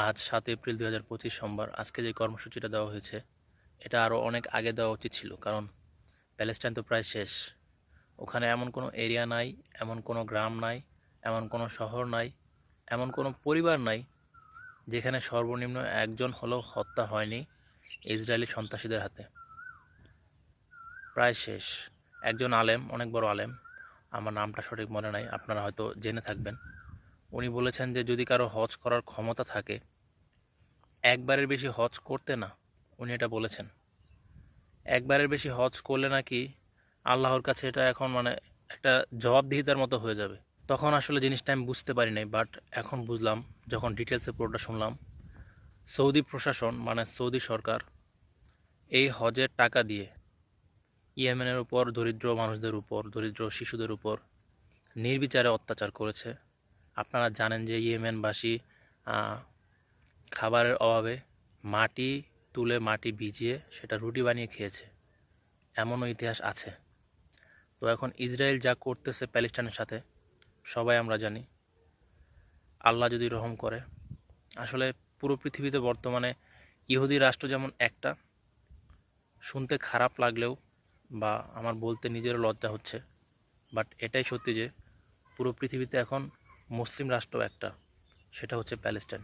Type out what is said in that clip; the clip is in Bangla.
আজ 7 এপ্রিল 2025 সোমবার। আজকে যে কর্মসূচিটা দেওয়া হয়েছে এটা আরও অনেক আগে দেওয়া উচিত ছিল, কারণ প্যালেস্টাইন তো প্রায় শেষ। ওখানে এমন কোনো এরিয়া নাই, এমন কোনো গ্রাম নাই, এমন কোনো শহর নাই, এমন কোনো পরিবার নাই যেখানে সর্বনিম্ন একজন হলেও হত্যা হয়নি ইসরায়েলি সন্ত্রাসীদের হাতে। প্রায় শেষ। একজন আলেম, অনেক বড় আলেম, আমার নামটা সঠিক মনে নাই, আপনারা হয়তো জেনে থাকবেন, উনি বলেছেন যে যদি কারো হজ করার ক্ষমতা থাকে একবারের বেশি হজ করতে না। উনি এটা বলেছেন। একবারের বেশি হজ করলে নাকি আল্লাহর কাছে এটা এখন একটা জবাবদিহিতার মতো হয়ে যাবে। তখন আসলে জিনিসটা আমি বুঝতে পারি নাই, বাট এখন বুঝলাম যখন ডিটেলসে পুরোটা শুনলাম। সৌদি প্রশাসন সৌদি সরকার এই হজের টাকা দিয়ে ইয়েমেনের উপর, দরিদ্র মানুষদের উপর, দরিদ্র শিশুদের উপর নির্বিচারে অত্যাচার করেছে। আপনারা জানেন যে ইয়েমেনবাসী খাবারের অভাবে মাটি তুলে, মাটি ভিজিয়ে সেটা রুটি বানিয়ে খেয়েছে, এমনও ইতিহাস আছে। তো এখন ইসরায়েল যা করতেছে প্যালেস্টাইনের সাথে সবাই আমরা জানি। আল্লাহ যদি রহম করে, আসলে পুরো পৃথিবীতে বর্তমানে ইহুদি রাষ্ট্র যেমন একটা, শুনতে খারাপ লাগলেও বা আমার বলতে নিজেরও লজ্জা হচ্ছে, বাট এটাই সত্যি যে পুরো পৃথিবীতে এখন মুসলিম রাষ্ট্র একটা, সেটা হচ্ছে প্যালেস্টাইন।